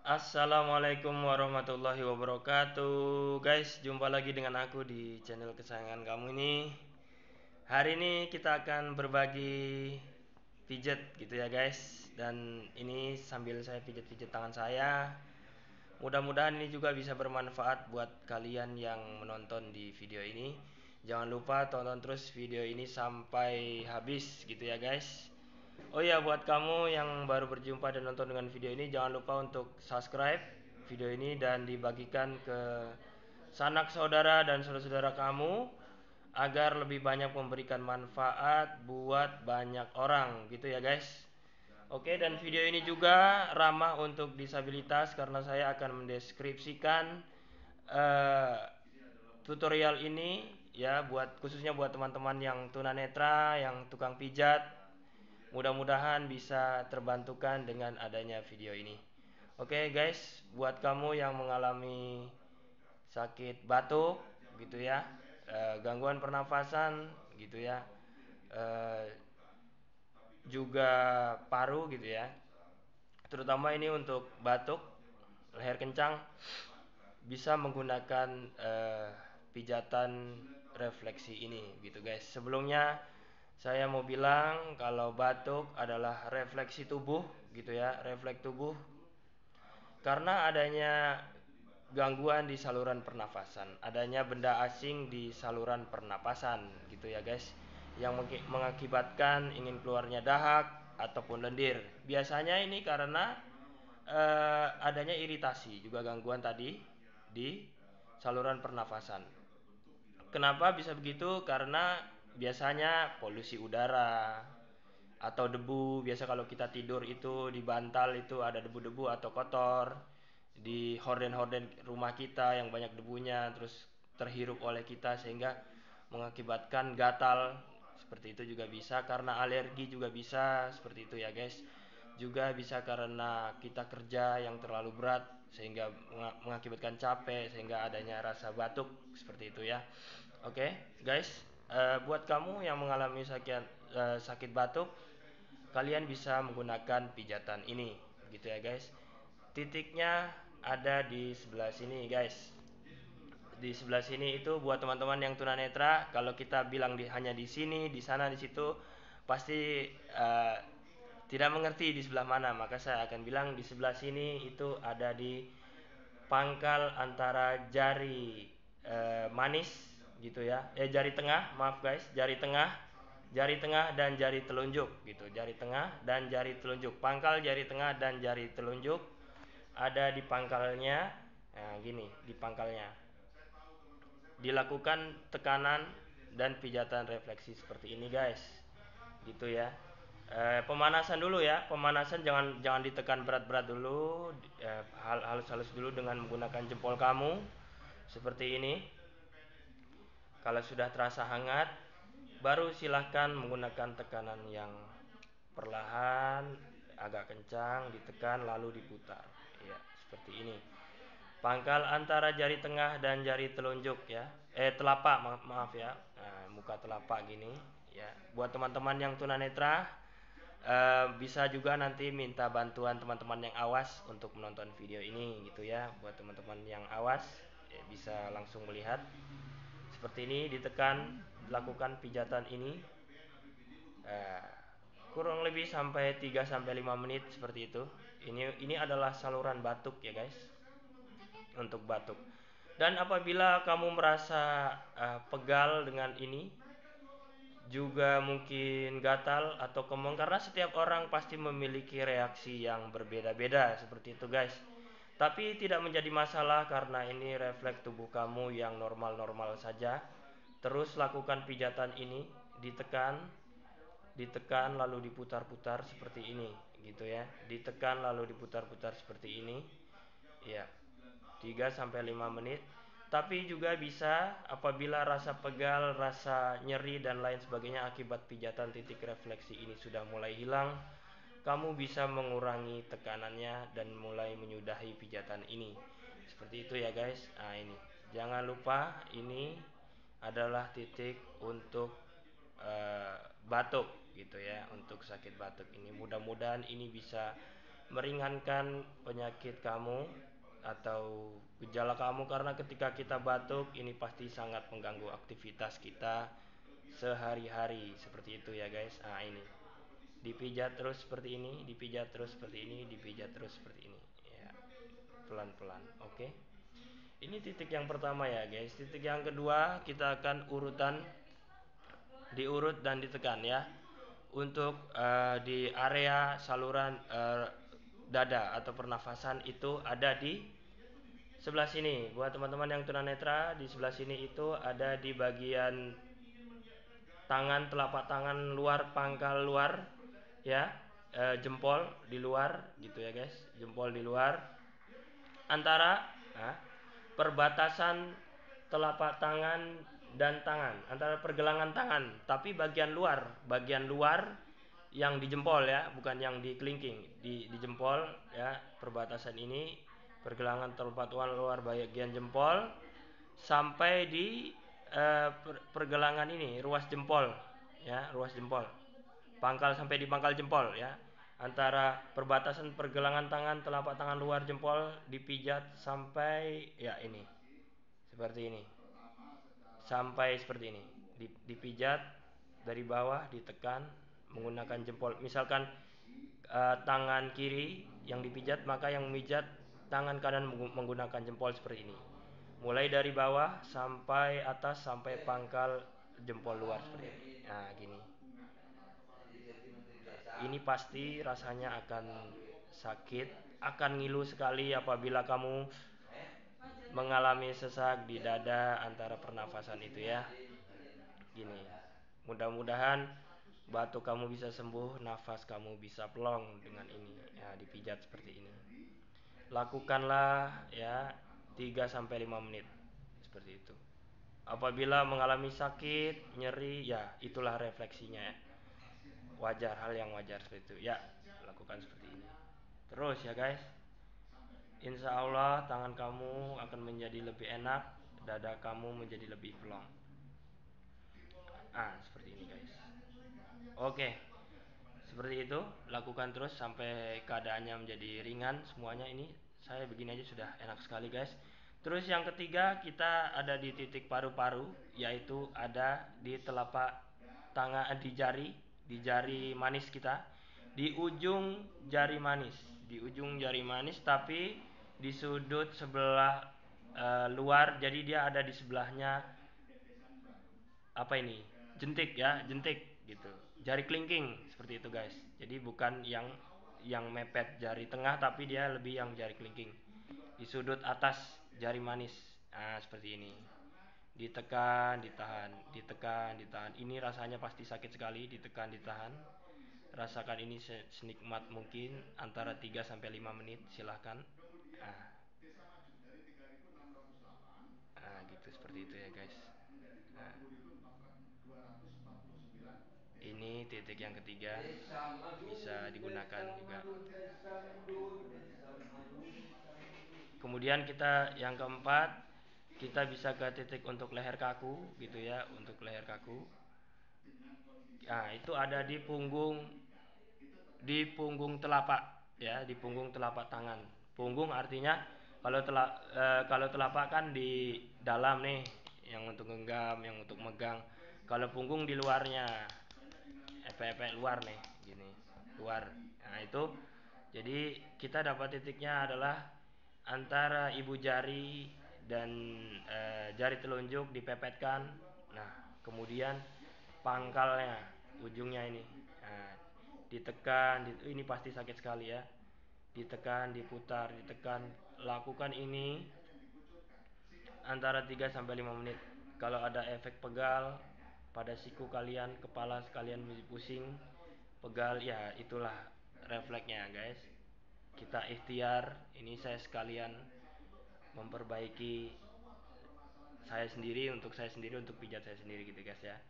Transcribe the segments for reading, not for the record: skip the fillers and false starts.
Assalamualaikum warahmatullahi wabarakatuh. Guys, jumpa lagi dengan aku di channel kesayangan kamu ini. Hari ini kita akan berbagi pijat gitu ya guys. Dan ini sambil saya pijat-pijat tangan saya. Mudah-mudahan ini juga bisa bermanfaat buat kalian yang menonton di video ini. Jangan lupa tonton terus video ini sampai habis gitu ya guys. Oh iya, buat kamu yang baru berjumpa dan nonton dengan video ini, jangan lupa untuk subscribe video ini dan dibagikan ke sanak saudara dan saudara-saudara kamu agar lebih banyak memberikan manfaat buat banyak orang gitu ya guys. Oke, dan video ini juga ramah untuk disabilitas karena saya akan mendeskripsikan eh, tutorial ini ya buat khususnya buat teman-teman yang tunanetra, yang tukang pijat. Mudah-mudahan bisa terbantukan dengan adanya video ini. Oke guys, buat kamu yang mengalami sakit batuk gitu ya, gangguan pernafasan gitu ya, eh, juga paru gitu ya, terutama ini untuk batuk, leher kencang, bisa menggunakan pijatan refleksi ini gitu guys. Sebelumnya saya mau bilang kalau batuk adalah refleksi tubuh gitu ya, refleks tubuh karena adanya gangguan di saluran pernafasan, adanya benda asing di saluran pernapasan gitu ya guys, yang mengakibatkan ingin keluarnya dahak ataupun lendir. Biasanya ini karena adanya iritasi juga gangguan tadi di saluran pernafasan. Kenapa bisa begitu? Karena biasanya polusi udara atau debu. Biasa kalau kita tidur itu di bantal itu ada debu-debu atau kotor di horden-horden rumah kita yang banyak debunya, terus terhirup oleh kita sehingga mengakibatkan gatal. Seperti itu juga bisa karena alergi, juga bisa seperti itu ya guys. Juga bisa karena kita kerja yang terlalu berat sehingga mengakibatkan capek sehingga adanya rasa batuk seperti itu ya. Oke guys, buat kamu yang mengalami sakit batuk, kalian bisa menggunakan pijatan ini gitu ya guys. Titiknya ada di sebelah sini guys. Di sebelah sini itu buat teman-teman yang tunanetra, kalau kita bilang hanya di sini, di sana, di situ pasti tidak mengerti di sebelah mana. Maka saya akan bilang di sebelah sini itu ada di pangkal antara jari manis gitu ya, jari tengah, maaf guys, jari tengah dan jari telunjuk gitu, jari tengah dan jari telunjuk, pangkal jari tengah dan jari telunjuk ada di pangkalnya. Nah gini, di pangkalnya dilakukan tekanan dan pijatan refleksi seperti ini guys gitu ya. Pemanasan dulu ya, pemanasan jangan jangan ditekan berat-berat dulu, halus-halus dulu dengan menggunakan jempol kamu seperti ini. Kalau sudah terasa hangat, baru silahkan menggunakan tekanan yang perlahan, agak kencang, ditekan lalu diputar ya seperti ini. Pangkal antara jari tengah dan jari telunjuk ya, telapak, maaf ya, nah, muka telapak gini ya. Buat teman-teman yang tunanetra, bisa juga nanti minta bantuan teman-teman yang awas untuk menonton video ini gitu ya. Buat teman-teman yang awas ya, bisa langsung melihat seperti ini, ditekan, lakukan pijatan ini eh, kurang lebih sampai 3 sampai 5 menit seperti itu. Ini adalah saluran batuk ya guys, untuk batuk. Dan apabila kamu merasa pegal dengan ini, juga mungkin gatal atau kemong, karena setiap orang pasti memiliki reaksi yang berbeda-beda seperti itu guys. Tapi tidak menjadi masalah karena ini refleks tubuh kamu yang normal-normal saja. Terus lakukan pijatan ini, ditekan, ditekan lalu diputar-putar seperti ini gitu ya. Ditekan lalu diputar-putar seperti ini. Ya, 3 sampai 5 menit. Tapi juga bisa apabila rasa pegal, rasa nyeri dan lain sebagainya akibat pijatan titik refleksi ini sudah mulai hilang, kamu bisa mengurangi tekanannya dan mulai menyudahi pijatan ini. Seperti itu ya guys. Nah, ini. Jangan lupa ini adalah titik untuk batuk gitu ya, untuk sakit batuk ini. Mudah-mudahan ini bisa meringankan penyakit kamu atau gejala kamu, karena ketika kita batuk ini pasti sangat mengganggu aktivitas kita sehari-hari seperti itu ya guys. Nah ini dipijat terus seperti ini, dipijat terus seperti ini, dipijat terus seperti ini ya, pelan-pelan. Oke, ini titik yang pertama ya guys. Titik yang kedua kita akan urutan diurut dan ditekan ya. Untuk di area saluran dada atau pernafasan itu ada di sebelah sini. Buat teman-teman yang tunanetra, di sebelah sini itu ada di bagian tangan, telapak tangan luar, pangkal luar ya, jempol di luar gitu ya guys, jempol di luar antara perbatasan telapak tangan dan tangan, antara pergelangan tangan, tapi bagian luar yang di jempol ya, bukan yang di kelingking, di jempol ya, perbatasan ini pergelangan telapak tangan luar bagian jempol sampai di pergelangan ini, ruas jempol ya, ruas jempol, pangkal sampai di pangkal jempol ya, antara perbatasan pergelangan tangan telapak tangan luar jempol dipijat sampai ya ini, seperti ini, sampai seperti ini, dipijat dari bawah, ditekan menggunakan jempol. Misalkan tangan kiri yang dipijat, maka yang memijat tangan kanan menggunakan jempol seperti ini, mulai dari bawah sampai atas, sampai pangkal jempol luar seperti ini. Nah gini, ini pasti rasanya akan sakit, akan ngilu sekali apabila kamu mengalami sesak di dada antara pernafasan itu ya. Gini, mudah-mudahan batuk kamu bisa sembuh, nafas kamu bisa plong dengan ini ya, dipijat seperti ini. Lakukanlah ya 3 sampai 5 menit seperti itu. Apabila mengalami sakit, nyeri, ya itulah refleksinya ya. Wajar, hal yang wajar seperti itu. Ya, lakukan seperti ini. Terus ya guys, insya Allah tangan kamu akan menjadi lebih enak, dada kamu menjadi lebih plong. Seperti ini guys. Oke, seperti itu, lakukan terus sampai keadaannya menjadi ringan semuanya. Ini saya begini aja sudah enak sekali guys. Terus yang ketiga kita ada di titik paru-paru, yaitu ada di telapak tangan, di jari manis kita, di ujung jari manis, di ujung jari manis, tapi di sudut sebelah luar, jadi dia ada di sebelahnya apa ini, jentik ya, jentik gitu, jari kelingking seperti itu guys. Jadi bukan yang mepet jari tengah, tapi dia lebih yang jari kelingking di sudut atas jari manis. Seperti ini, ditekan ditahan, ditekan ditahan. Ini rasanya pasti sakit sekali, ditekan ditahan. Rasakan ini senikmat mungkin antara 3 sampai 5 menit, silahkan. Gitu, seperti itu ya guys. Nah, ini titik yang ketiga, bisa digunakan juga. Kemudian kita yang keempat, kita bisa ke titik untuk leher kaku gitu ya, untuk leher kaku. Itu ada di punggung telapak ya, di punggung telapak tangan. Punggung artinya kalau telapak kan di dalam nih, yang untuk genggam, yang untuk megang. Kalau punggung di luarnya, efek-efek luar nih, gini, luar. Nah itu, jadi kita dapat titiknya adalah antara ibu jari dan jari telunjuk dipepetkan. Nah kemudian pangkalnya, ujungnya ini, ditekan, ini pasti sakit sekali ya. Ditekan, diputar, ditekan. Lakukan ini antara 3 sampai 5 menit. Kalau ada efek pegal pada siku kalian, kepala sekalian pusing, pegal, ya itulah refleksnya guys. Kita ikhtiar, ini saya sekalian memperbaiki saya sendiri, untuk pijat saya sendiri gitu guys ya.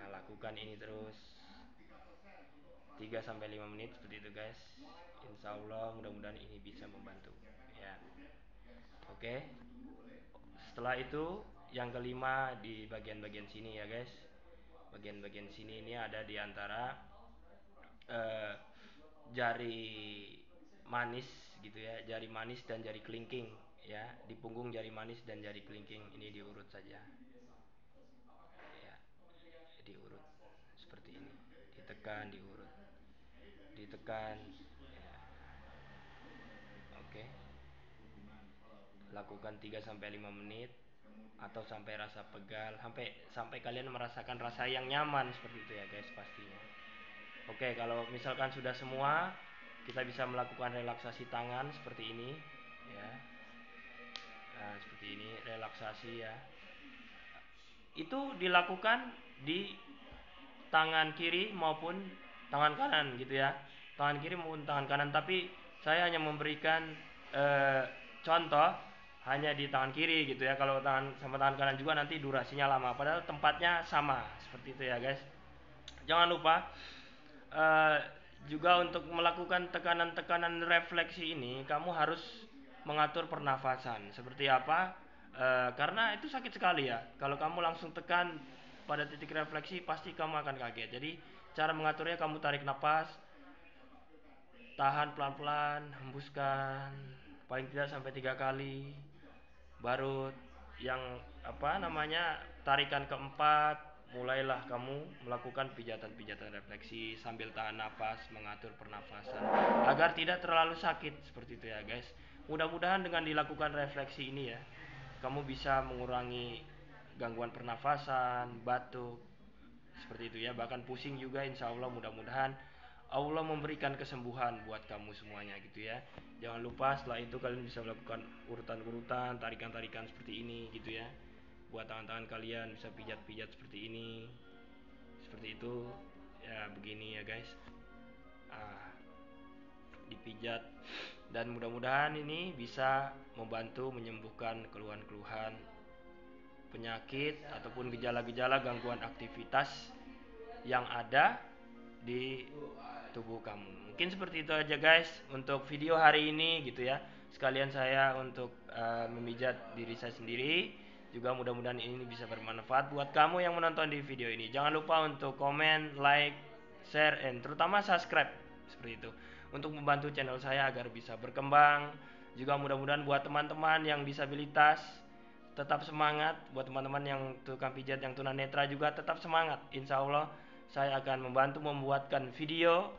Lakukan ini terus 3 sampai 5 menit seperti itu guys. Insya Allah mudah-mudahan ini bisa membantu ya. Oke. Setelah itu yang kelima di bagian-bagian sini ya guys. Bagian-bagian sini ini ada di antara jari manis gitu ya, jari manis dan jari kelingking ya, di punggung jari manis dan jari kelingking ini diurut saja ya, diurut seperti ini, ditekan, diurut, ditekan ya. Oke, lakukan 3 sampai 5 menit atau sampai rasa pegal, sampai sampai kalian merasakan rasa yang nyaman seperti itu ya guys pastinya. Oke, kalau misalkan sudah semua, kita bisa melakukan relaksasi tangan seperti ini ya. Nah, seperti ini relaksasi ya. Itu dilakukan di tangan kiri maupun tangan kanan gitu ya. Tangan kiri maupun tangan kanan, tapi saya hanya memberikan eh, contoh hanya di tangan kiri gitu ya. Kalau tangan sama tangan kanan juga nanti durasinya lama, padahal tempatnya sama seperti itu ya guys. Jangan lupa eh, juga untuk melakukan tekanan-tekanan refleksi ini kamu harus mengatur pernafasan. Seperti apa? Karena itu sakit sekali ya. Kalau kamu langsung tekan pada titik refleksi pasti kamu akan kaget. Jadi cara mengaturnya kamu tarik nafas, tahan pelan-pelan, hembuskan paling tidak sampai 3 kali. Baru yang apa namanya tarikan keempat, mulailah kamu melakukan pijatan-pijatan refleksi sambil tahan nafas, mengatur pernafasan agar tidak terlalu sakit seperti itu ya guys. Mudah-mudahan dengan dilakukan refleksi ini ya, kamu bisa mengurangi gangguan pernafasan, batuk, seperti itu ya, bahkan pusing juga insya Allah. Mudah-mudahan Allah memberikan kesembuhan buat kamu semuanya gitu ya. Jangan lupa setelah itu kalian bisa melakukan urutan-urutan, tarikan-tarikan seperti ini gitu ya. Buat tangan-tangan kalian bisa pijat-pijat seperti ini, seperti itu ya, begini ya guys. ah, Dipijat, dan mudah-mudahan ini bisa membantu menyembuhkan keluhan-keluhan penyakit ataupun gejala-gejala gangguan aktivitas yang ada di tubuh kamu. Mungkin seperti itu aja guys untuk video hari ini gitu ya. Sekalian saya untuk memijat diri saya sendiri. Juga mudah-mudahan ini bisa bermanfaat buat kamu yang menonton di video ini. Jangan lupa untuk komen, like, share, and terutama subscribe seperti itu untuk membantu channel saya agar bisa berkembang. Juga mudah-mudahan buat teman-teman yang disabilitas tetap semangat, buat teman-teman yang tukang pijat yang tunanetra juga tetap semangat. Insya Allah saya akan membantu membuatkan video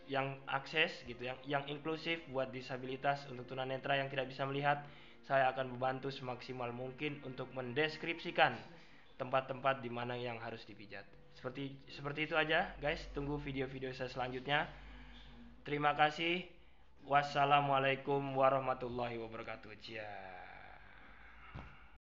yang akses gitu, yang inklusif buat disabilitas untuk tunanetra yang tidak bisa melihat. Saya akan membantu semaksimal mungkin untuk mendeskripsikan tempat-tempat di mana yang harus dipijat. Seperti itu aja guys. Tunggu video-video saya selanjutnya. Terima kasih. Wassalamualaikum warahmatullahi wabarakatuh. Cia.